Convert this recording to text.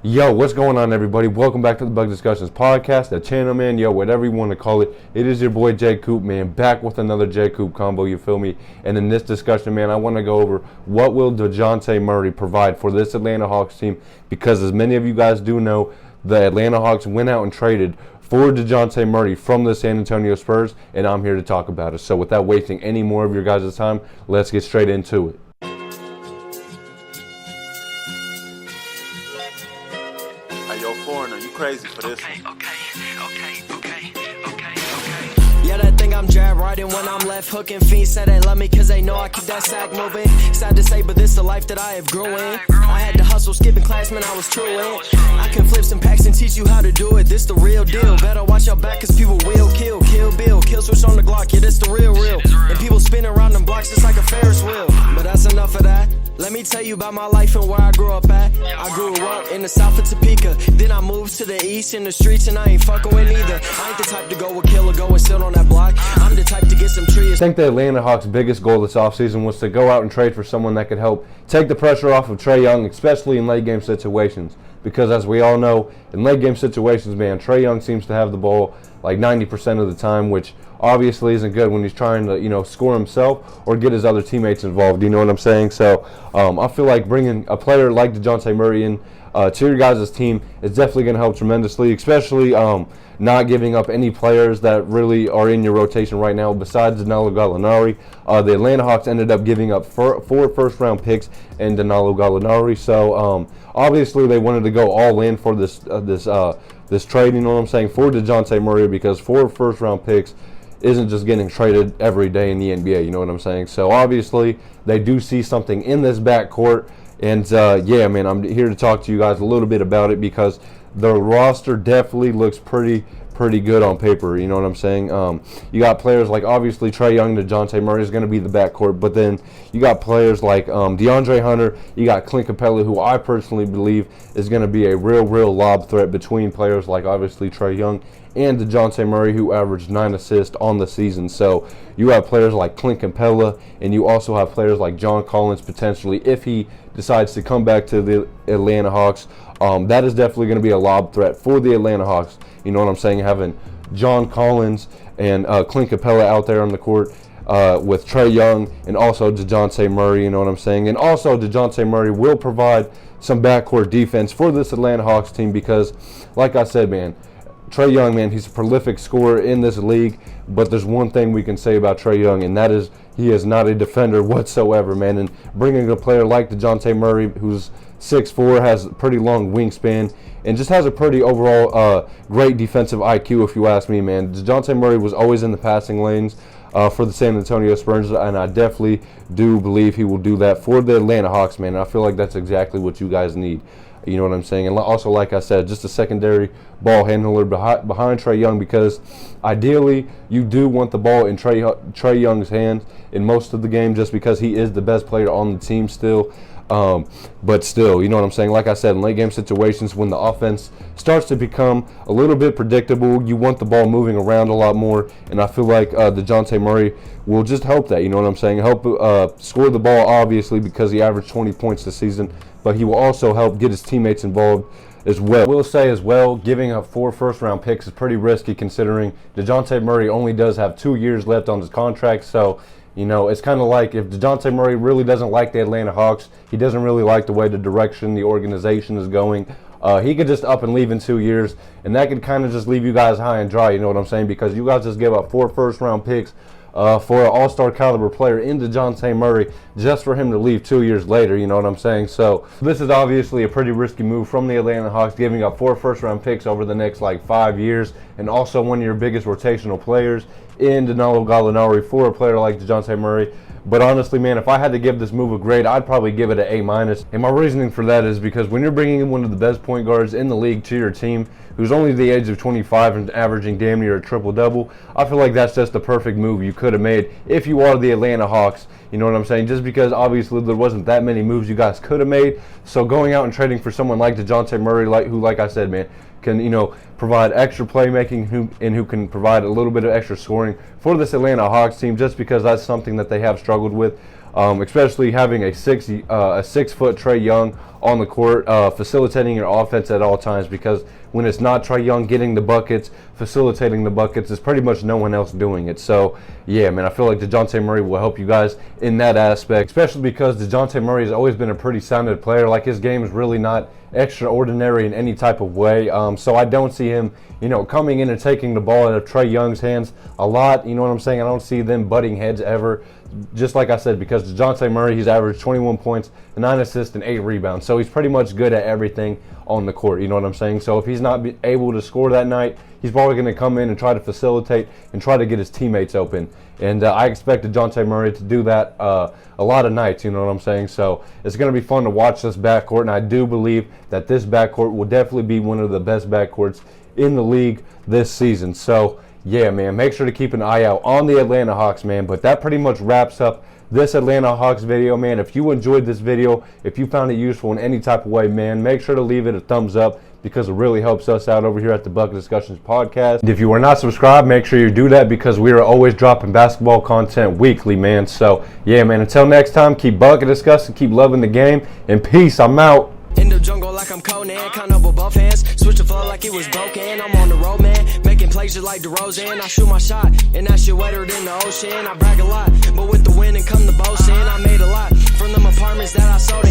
Yo, what's going on, everybody? Welcome back to the Bug Discussions podcast, the channel, man. Yo, whatever you want to call it. It is your boy, J. Coop, man, back with another J. Coop combo, you feel me? And in this discussion, man, I want to go over what will Dejounte Murray provide for this Atlanta Hawks team, because as many of you guys do know, the Atlanta Hawks went out and traded for Dejounte Murray from the San Antonio Spurs, and I'm here to talk about it. So without wasting any more of your guys' time, let's get straight into it. Yo, foreigner, you crazy for this one. Okay. Yeah, that thing I'm jab riding when I'm left hooking. Fiends say they love me cause they know I keep that sack moving. Sad to say, but this the life that I have grew in. I had to hustle, skipping class, man, I was true in. I can flip some packs and teach you how to do it. This the real deal. Better watch your back cause people will kill. Kill Bill, kill switch on the Glock. Yeah, this the real. And people spin around them blocks just like a Ferris wheel. But that's enough of that. Let me tell you about my life and where I grew up at. I grew up in the south of Topeka. Then I moved to the east in the streets and I ain't fucking with neither. I ain't the type to go with killer, go and sit on that block. I'm the type to get some trees. I think the Atlanta Hawks' biggest goal this offseason was to go out and trade for someone that could help take the pressure off of Trae Young, especially in late game situations. Because as we all know, in late game situations, man, Trae Young seems to have the ball like 90% of the time, which obviously isn't good when he's trying to, score himself or get his other teammates involved. You know what I'm saying? So I feel like bringing a player like Dejounte Murray in to your guys' team is definitely going to help tremendously, especially not giving up any players that really are in your rotation right now besides Danilo Gallinari. The Atlanta Hawks ended up giving up four first-round picks and Danilo Gallinari. So obviously they wanted to go all in for this trade, you know what I'm saying, for Dejounte Murray, because 4 first-round picks isn't just getting traded every day in the NBA, you know what I'm saying? So obviously they do see something in this backcourt, and yeah, man, I'm here to talk to you guys a little bit about it because the roster definitely looks pretty good on paper, you know what I'm saying? You got players like, obviously, Trae Young, Dejounte Murray is going to be the backcourt, but then you got players like DeAndre Hunter, you got Clint Capella, who I personally believe is going to be a real lob threat between players like, obviously, Trae Young and Dejounte Murray, who averaged 9 assists on the season. So you have players like Clint Capella, and you also have players like John Collins, potentially, if he decides to come back to the Atlanta Hawks. That is definitely going to be a lob threat for the Atlanta Hawks. You know what I'm saying? Having John Collins and Clint Capella out there on the court with Trae Young and also Dejounte Murray, you know what I'm saying? And also Dejounte Murray will provide some backcourt defense for this Atlanta Hawks team because, like I said, man, Trae Young, man, he's a prolific scorer in this league, but there's one thing we can say about Trae Young, and that is he is not a defender whatsoever, man. And bringing a player like Dejounte Murray, who's 6'4", has a pretty long wingspan, and just has a pretty overall great defensive IQ, if you ask me, man. Dejounte Murray was always in the passing lanes for the San Antonio Spurs, and I definitely do believe he will do that for the Atlanta Hawks, man. And I feel like that's exactly what you guys need. You know what I'm saying? And also, like I said, just a secondary ball handler behind Trae Young, because ideally you do want the ball in Trae Young's hands in most of the game, just because he is the best player on the team still. But still, you know what I'm saying? Like I said, in late game situations, when the offense starts to become a little bit predictable, you want the ball moving around a lot more, and I feel like Dejounte Murray will just help that, you know what I'm saying? Help score the ball, obviously, because he averaged 20 points this season, but he will also help get his teammates involved as well. I will say as well, giving up 4 first-round picks is pretty risky, considering Dejounte Murray only does have 2 years left on his contract. So, it's kind of like if Dejounte Murray really doesn't like the Atlanta Hawks, he doesn't really like the way the direction the organization is going, he could just up and leave in 2 years, and that could kind of just leave you guys high and dry, you know what I'm saying? Because you guys just give up 4 first-round picks for an all-star caliber player in Dejounte Murray just for him to leave 2 years later, you know what I'm saying? So this is obviously a pretty risky move from the Atlanta Hawks, giving up 4 first-round picks over the next 5 years, and also one of your biggest rotational players in Danilo Gallinari for a player like Dejounte Murray. But honestly, man, if I had to give this move a grade, I'd probably give it an A-. And my reasoning for that is because when you're bringing in one of the best point guards in the league to your team, who's only the age of 25 and averaging damn near a triple-double, I feel like that's just the perfect move you could have made if you are the Atlanta Hawks. You know what I'm saying? Just because obviously there wasn't that many moves you guys could have made. So going out and trading for someone like Dejounte Murray, who, like I said, man, can provide extra playmaking who can provide a little bit of extra scoring for this Atlanta Hawks team, just because that's something that they have struggled with. especially having a 6 foot Trae Young on the court, facilitating your offense at all times, because when it's not Trae Young getting the buckets, facilitating the buckets, it's pretty much no one else doing it. So, yeah, man, I feel like Dejounte Murray will help you guys in that aspect, especially because Dejounte Murray has always been a pretty sounded player. Like, his game is really not extraordinary in any type of way. So I don't see him, coming in and taking the ball out of Trae Young's hands a lot. You know what I'm saying? I don't see them butting heads ever. Just like I said, because Dejounte Murray, he's averaged 21 points, 9 assists, and 8 rebounds. So he's pretty much good at everything on the court. You know what I'm saying? So if he's not able to score that night, he's probably going to come in and try to facilitate and try to get his teammates open. And I expect Dejounte Murray to do that a lot of nights. You know what I'm saying? So it's going to be fun to watch this backcourt, and I do believe that this backcourt will definitely be one of the best backcourts in the league this season. So, yeah, man, make sure to keep an eye out on the Atlanta Hawks, man. But that pretty much wraps up this Atlanta Hawks video, man. If you enjoyed this video, if you found it useful in any type of way, man, make sure to leave it a thumbs up, because it really helps us out over here at the Bucket Discussions Podcast. And if you are not subscribed, make sure you do that, because we are always dropping basketball content weekly, man. So, yeah, man, until next time, keep Bucket Discussing, keep loving the game, and peace. I'm out. In the jungle like I'm Conan, kind of with both hands. Switch the flow like it was broken. I'm on the road, man, making plays just like DeRozan. I shoot my shot, and that shit wetter than the ocean. I brag a lot, but with the wind and come the boast in. I made a lot from them apartments that I sold.